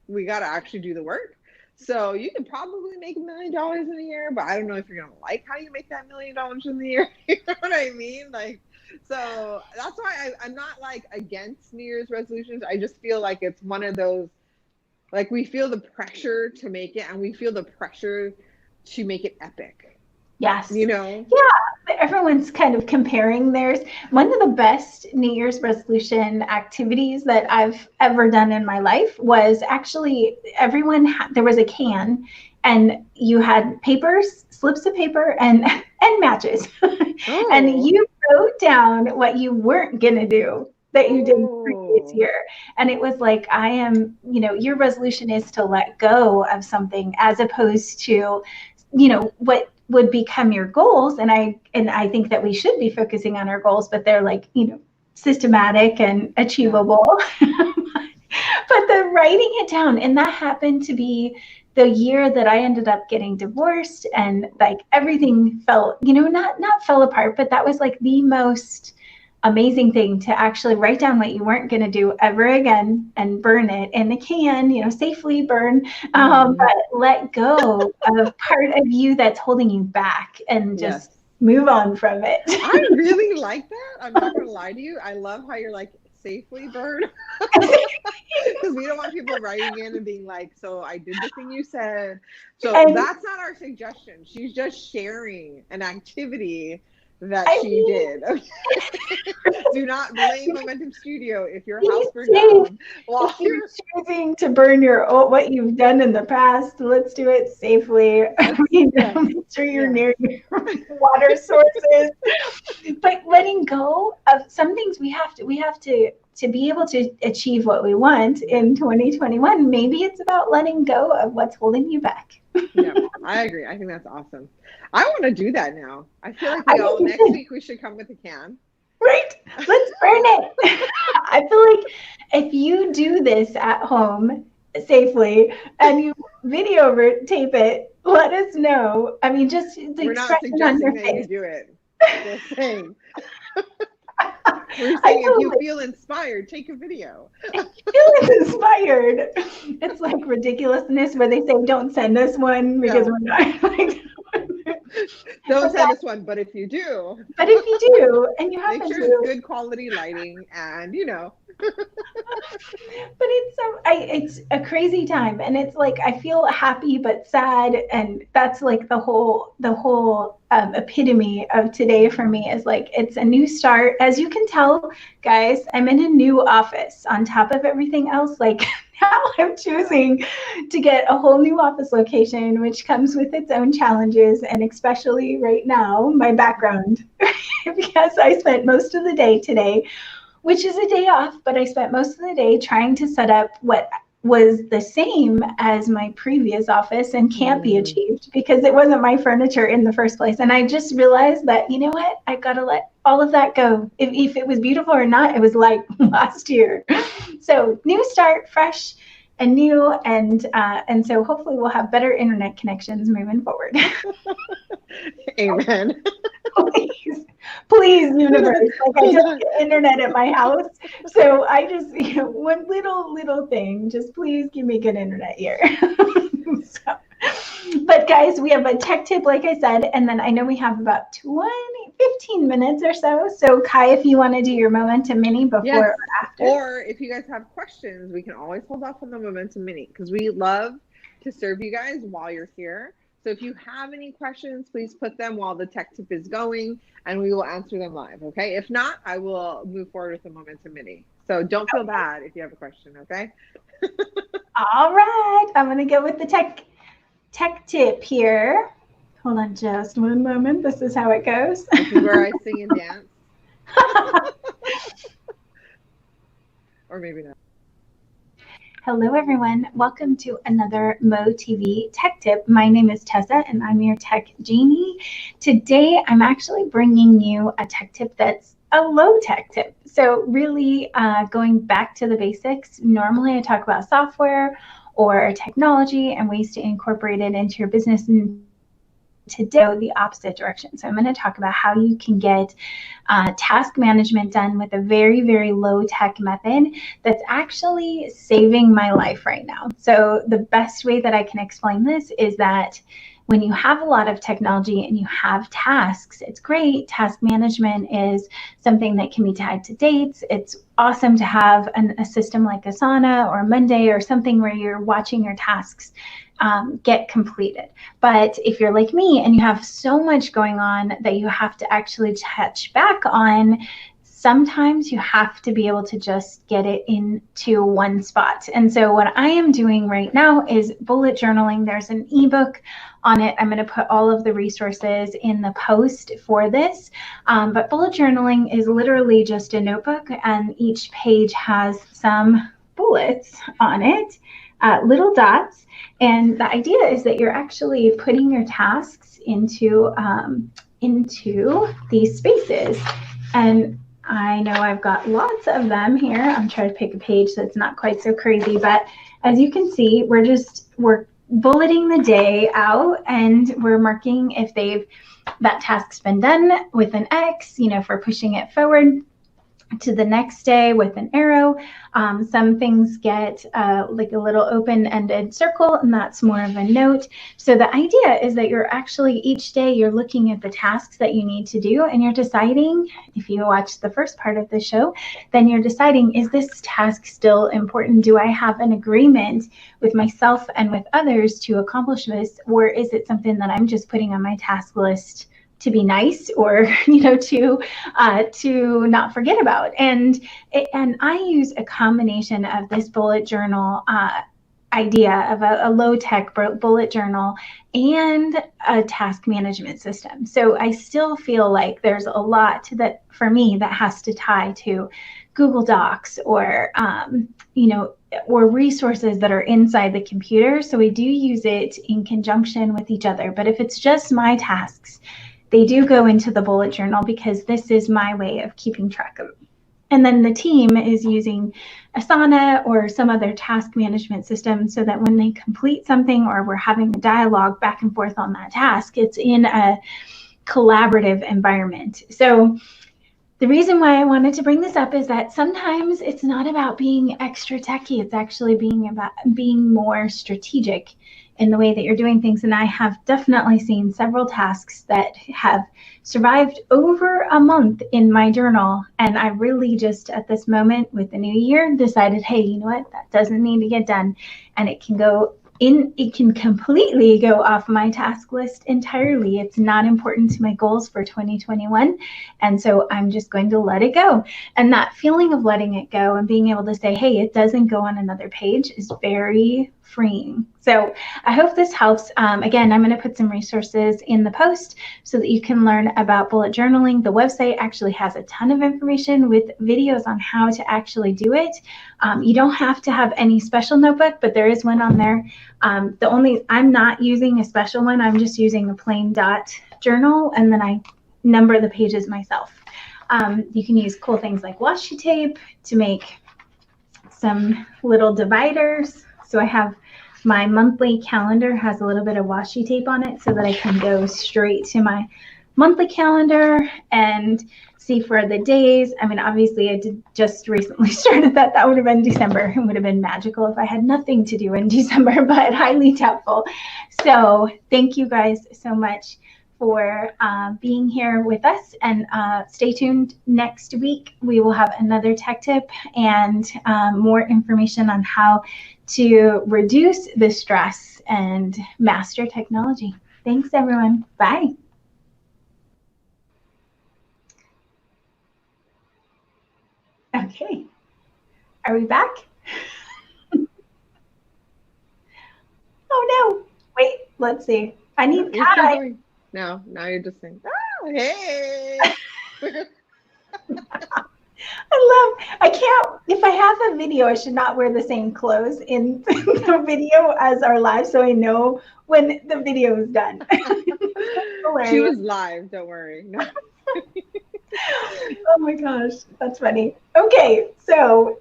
we got to actually do the work. So you could probably make $1 million in a year, but I don't know if you're gonna like how you make that $1 million in the year. You know what I mean? Like, so that's why I'm not like against New Year's resolutions. I just feel like it's one of those like we feel the pressure to make it, and we feel the pressure to make it epic. yes. You know? Yeah, everyone's kind of comparing theirs. One of the best New Year's resolution activities that I've ever done in my life was actually there was a can and you had papers, slips of paper and matches. And Oh, you wrote down what you weren't going to do that you did the previous oh, year. And it was like, your resolution is to let go of something as opposed to what would become your goals. And I think that we should be focusing on our goals, but they're like systematic and yeah. achievable. But the writing it down, and that happened to be the year that I ended up getting divorced, and like everything fell, not fell apart, but that was like the most amazing thing to actually write down what you weren't going to do ever again and burn it in a can, safely burn, Hmm. but let go of part of you that's holding you back and Yes. just move on from it. I really like that. I'm not gonna lie to you. I love how you're like safely burn. Because we don't want people writing in and being like, so I did the thing you said. So And that's not our suggestion. She's just sharing an activity that I she mean, did. Okay? Do not blame Momentum Studio if your house these burned days, down while if you're you're. choosing to burn what you've done in the past, let's do it safely. I mean, Yes, make sure you're yes. near your water sources. But letting go of some things we have to be able to achieve what we want in 2021. Maybe it's about letting go of what's holding you back. Yeah, I agree. I think that's awesome. I want to do that now. I feel like I we think all you next should, week we should come with a can. right? Let's burn it. I feel like if you do this at home safely and you video tape it, let us know. I mean, just the We're not expression on suggesting your that you face. do it. Just saying. We're I saying if you totally feel inspired, take a video. feel inspired. It's like ridiculousness where they say, don't send us one because Yeah. we're not like, Don't but send us one, but if you do, but if you do, and you make happen sure it's to, good quality lighting and but it's a crazy time, and it's like I feel happy but sad, and that's like the whole epitome of today for me is like it's a new start. As you can tell, guys, I'm in a new office. On top of everything else, like now I'm choosing to get a whole new office location, which comes with its own challenges, and especially right now, my background, because I spent most of the day today, which is a day off, but I spent most of the day trying to set up what was the same as my previous office and can't be Mm. achieved because it wasn't my furniture in the first place. And I just realized that, you know what, I got to let all of that go. If it was beautiful or not, it was like last year. So new start, fresh and new, and so hopefully we'll have better internet connections moving forward. Amen. Please, please, universe. Like I don't get internet at my house, so I just one little thing. Just please give me good internet here. So, but guys, we have a tech tip, like I said, and then I know we have about 15 minutes or so. So Kai, if you want to do your momentum mini before Yes. or after. Or if you guys have questions, we can always hold off on the Momentum Mini because we love to serve you guys while you're here. So if you have any questions, please put them while the tech tip is going and we will answer them live. Okay. If not, I will move forward with the Momentum Mini. So don't feel bad if you have a question. Okay. All right, I'm gonna go with the tech tip here. Hold on just one moment. This is how it goes. This is where I sing and dance. Or maybe not. Hello, everyone. Welcome to another MoTV Tech Tip. My name is Tessa, and I'm your tech genie. Today, I'm actually bringing you a tech tip that's a low tech tip. So really going back to the basics. Normally, I talk about software or technology and ways to incorporate it into your business. And today, the opposite direction. So I'm going to talk about how you can get task management done with a very, very low tech method that's actually saving my life right now. So the best way that I can explain this is that when you have a lot of technology and you have tasks, it's great. Task management is something that can be tied to dates. It's awesome to have a system like Asana or Monday or something where you're watching your tasks get completed. But if you're like me and you have so much going on that you have to actually touch back on, sometimes you have to be able to just get it into one spot. And so what I am doing right now is bullet journaling. There's an ebook on it. I'm going to put all of the resources in the post for this. But bullet journaling is literally just a notebook, and each page has some bullets on it, little dots. And the idea is that you're actually putting your tasks into these spaces. And I know I've got lots of them here. I'm trying to pick a page that's not quite so crazy, but as you can see, we're bulleting the day out, and we're marking if that task's been done with an X, for pushing it forward to the next day with an arrow. Some things get like a little open-ended circle, and that's more of a note. So the idea is that you're actually each day you're looking at the tasks that you need to do, and you're deciding, if you watch the first part of the show, then you're deciding, is this task still important? Do I have an agreement with myself and with others to accomplish this, or is it something that I'm just putting on my task list to be nice, or to not forget about. And I use a combination of this bullet journal idea of a low tech bullet journal and a task management system. So I still feel like there's a lot that for me that has to tie to Google Docs, or or resources that are inside the computer. So we do use it in conjunction with each other. But if it's just my tasks, they do go into the bullet journal, because this is my way of keeping track of it. And then the team is using Asana or some other task management system, so that when they complete something, or we're having a dialogue back and forth on that task, it's in a collaborative environment. So the reason why I wanted to bring this up is that sometimes it's not about being extra techy. It's actually about being more strategic in the way that you're doing things. And I have definitely seen several tasks that have survived over a month in my journal. And I really just, at this moment with the new year, decided, hey, you know what? That doesn't need to get done. And it can completely go off my task list entirely. It's not important to my goals for 2021. And so I'm just going to let it go. And that feeling of letting it go and being able to say, hey, it doesn't go on another page, is very freeing. So I hope this helps. Again, I'm going to put some resources in the post so that you can learn about bullet journaling. The website actually has a ton of information with videos on how to actually do it. You don't have to have any special notebook, but there is one on there. I'm not using a special one. I'm just using a plain dot journal, and then I number the pages myself. You can use cool things like washi tape to make some little dividers. So I have my monthly calendar has a little bit of washi tape on it, so that I can go straight to my monthly calendar and see for the days. I mean, obviously I did just recently started that. That would have been December. It would have been magical if I had nothing to do in December, but highly doubtful. So thank you guys so much for being here with us, and stay tuned. Next week we will have another tech tip and more information on how to reduce the stress and master technology. Thanks everyone. Bye. Okay, are we back? Oh no, wait, let's see. I need Kai. No, now you're just saying, oh, hey. I can't, if I have a video, I should not wear the same clothes in the video as our live, so I know when the video is done. She was live, don't worry. No. Oh my gosh, that's funny. Okay, so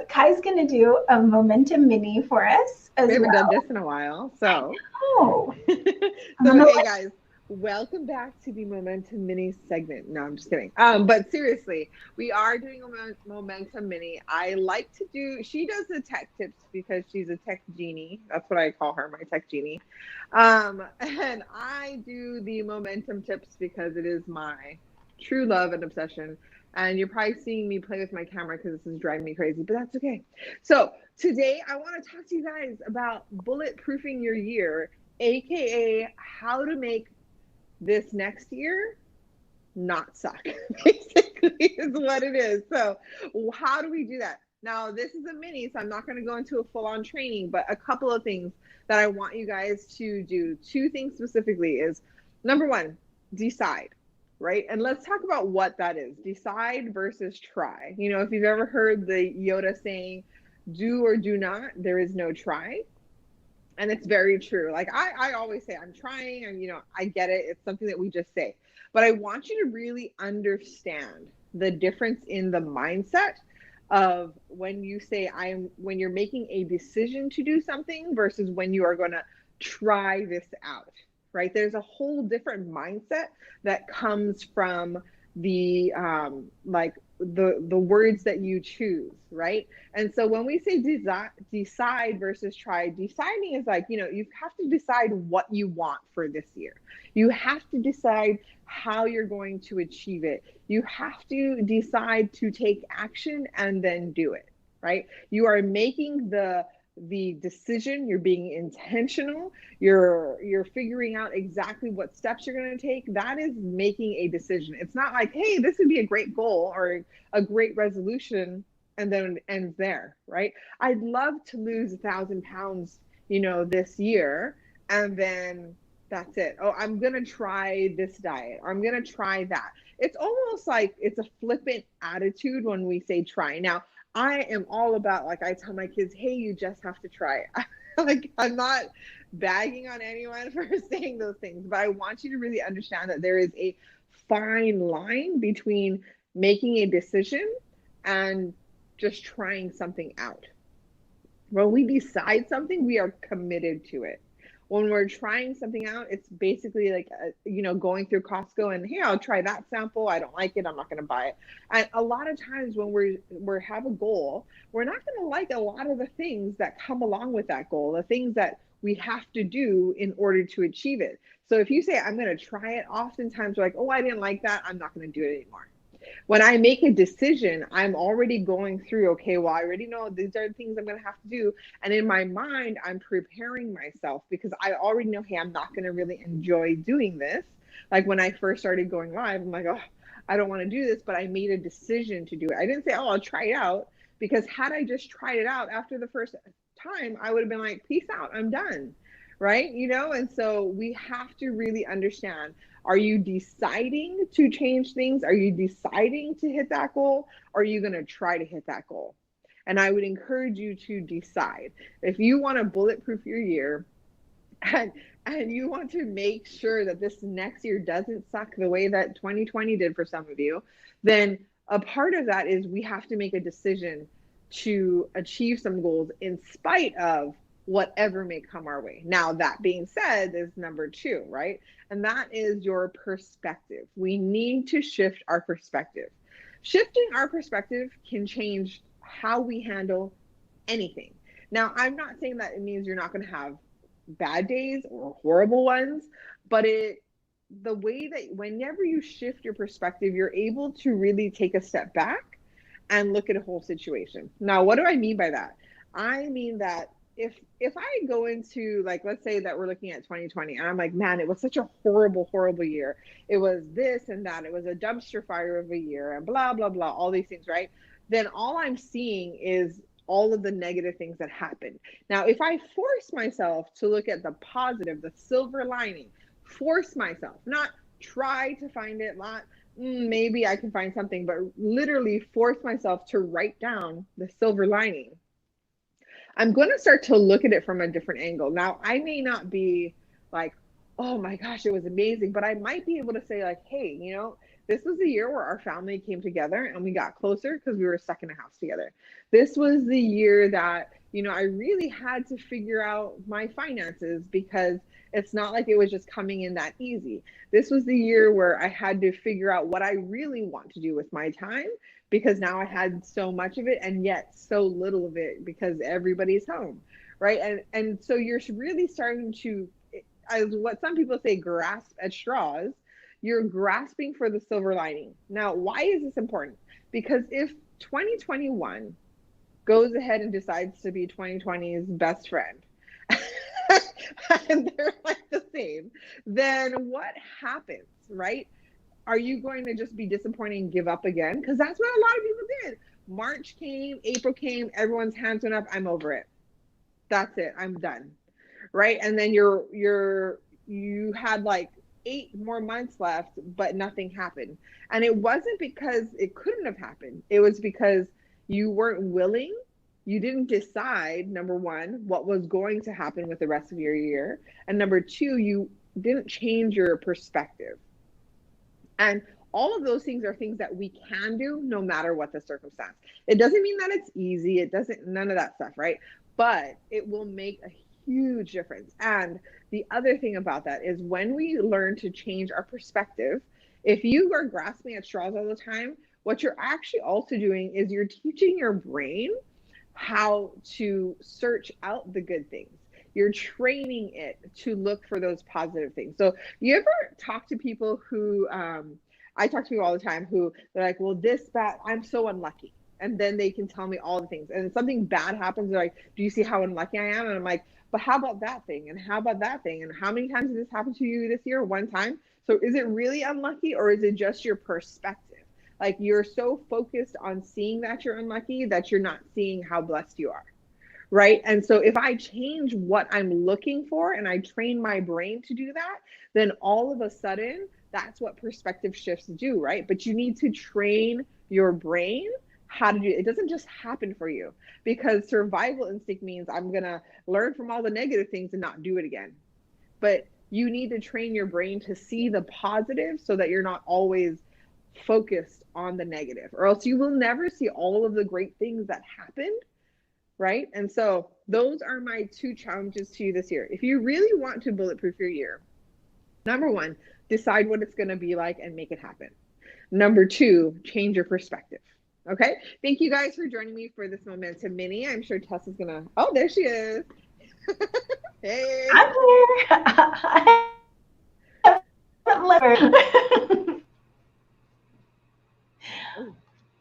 Kai's gonna do a momentum mini for us as well. We haven't done this in a while, so. Oh. So hey guys, welcome back to the Momentum Mini segment. No, I'm just kidding. But seriously, we are doing a Momentum Mini. I like to do, she does the tech tips because she's a tech genie. That's what I call her, my tech genie. And I do the Momentum tips because it is my true love and obsession. And you're probably seeing me play with my camera because this is driving me crazy, but that's okay. So today I want to talk to you guys about bulletproofing your year, AKA how to make this next year not suck, basically is what it is. So how do we do that? Now, this is a mini, so I'm not going to go into a full-on training, but a couple of things that I want you guys to do. Two things specifically is, number one, decide, right? And let's talk about what that is. Decide versus try. You know, if you've ever heard the Yoda saying, do or do not, there is no try. And it's very true. Like I always say, I'm trying, and I get it. It's something that we just say. But I want you to really understand the difference in the mindset of when you say when you're making a decision to do something versus when you are going to try this out, right? There's a whole different mindset that comes from the the words that you choose, right? And so when we say decide versus try, deciding is like, you have to decide what you want for this year. You have to decide how you're going to achieve it. You have to decide to take action and then do it, right? You are making the the decision, you're being intentional, you're figuring out exactly what steps you're going to take. That is making a decision. It's not like, hey, this would be a great goal or a great resolution, and then it ends there, right? I'd love to lose 1,000 pounds, this year, and then that's it. Oh, I'm going to try this diet, or I'm going to try that. It's almost like it's a flippant attitude when we say try. Now, I am all about, like, I tell my kids, hey, you just have to try it. Like, I'm not bagging on anyone for saying those things, but I want you to really understand that there is a fine line between making a decision and just trying something out. When we decide something, we are committed to it. When we're trying something out, it's basically like, going through Costco and, hey, I'll try that sample. I don't like it. I'm not going to buy it. And a lot of times when we have a goal, we're not going to like a lot of the things that come along with that goal, the things that we have to do in order to achieve it. So if you say, I'm going to try it, oftentimes we're like, oh, I didn't like that, I'm not going to do it anymore. When I make a decision, I'm already going through, okay, well, I already know these are the things I'm going to have to do. And in my mind, I'm preparing myself because I already know, hey, I'm not going to really enjoy doing this. Like when I first started going live, I'm like, oh, I don't want to do this, but I made a decision to do it. I didn't say, oh, I'll try it out, because had I just tried it out after the first time, I would have been like, peace out, I'm done. Right? And so we have to really understand, are you deciding to change things? Are you deciding to hit that goal? Or are you going to try to hit that goal? And I would encourage you to decide. If you want to bulletproof your year, and you want to make sure that this next year doesn't suck the way that 2020 did for some of you, then a part of that is we have to make a decision to achieve some goals in spite of whatever may come our way. Now, that being said, is number two, right? And that is your perspective. We need to shift our perspective. Shifting our perspective can change how we handle anything. Now, I'm not saying that it means you're not going to have bad days or horrible ones, but the way that whenever you shift your perspective, you're able to really take a step back and look at a whole situation. Now, what do I mean by that? I mean that if I go into, like, let's say that we're looking at 2020 and I'm like, man, it was such a horrible year. It was this and that. It was a dumpster fire of a year and blah, blah, blah, all these things, right? Then all I'm seeing is all of the negative things that happened. Now, if I force myself to look at the positive, the silver lining, force myself, not try to find it, not maybe I can find something, but literally force myself to write down the silver lining, I'm going to start to look at it from a different angle. Now, I may not be like, oh my gosh, it was amazing, but I might be able to say, like, hey, this was the year where our family came together and we got closer because we were stuck in a house together. This was the year that, I really had to figure out my finances because it's not like it was just coming in that easy. This was the year where I had to figure out what I really want to do with my time, because now I had so much of it and yet so little of it because everybody's home, right? And so you're really starting to, as what some people say, grasp at straws. You're grasping for the silver lining. Now, why is this important? Because if 2021 goes ahead and decides to be 2020's best friend, and they're like the same, then what happens, right? Are you going to just be disappointed and give up again? Because that's what a lot of people did. March came, April came, everyone's hands went up. I'm over it. That's it. I'm done. Right. And then you had like 8 more months left, but nothing happened. And it wasn't because it couldn't have happened. It was because you weren't willing. You didn't decide, number one, what was going to happen with the rest of your year. And number two, you didn't change your perspective. And all of those things are things that we can do no matter what the circumstance. It doesn't mean that it's easy. It doesn't, none of that stuff, right? But it will make a huge difference. And the other thing about that is when we learn to change our perspective, if you are grasping at straws all the time, what you're actually also doing is you're teaching your brain how to search out the good things. You're training it to look for those positive things. So you ever talk to people who, I talk to people all the time who they're like, well, this, that, I'm so unlucky. And then they can tell me all the things. And if something bad happens, they're like, do you see how unlucky I am? And I'm like, but how about that thing? And how about that thing? And how many times did this happen to you this year? One time. So is it really unlucky, or is it just your perspective? Like, you're so focused on seeing that you're unlucky that you're not seeing how blessed you are. Right. And so if I change what I'm looking for and I train my brain to do that, then all of a sudden, that's what perspective shifts do. Right. But you need to train your brain how to do it. It doesn't just happen for you, because survival instinct means I'm going to learn from all the negative things and not do it again. But you need to train your brain to see the positive so that you're not always focused on the negative, or else you will never see all of the great things that happened. Right. And so those are my 2 challenges to you this year. If you really want to bulletproof your year, number 1, decide what it's going to be like and make it happen. Number 2, change your perspective. Okay. Thank you guys for joining me for this Momentum Mini. I'm sure Tessa's going to, oh, there she is. Hey. I'm here.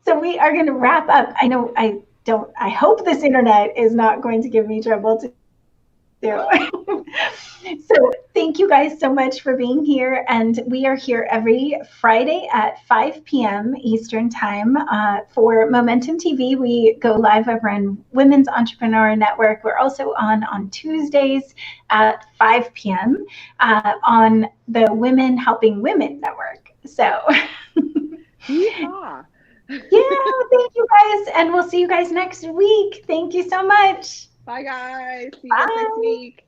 So we are going to wrap up. I know I hope this internet is not going to give me trouble to do. So thank you guys so much for being here. And we are here every Friday at 5 p.m. Eastern Time for Momentum TV. We go live over on Women's Entrepreneur Network. We're also on Tuesdays at 5 p.m. On the Women Helping Women Network. So Yeehaw. Yeah, thank you guys. And we'll see you guys next week. Thank you so much. Bye, guys. See you guys next week.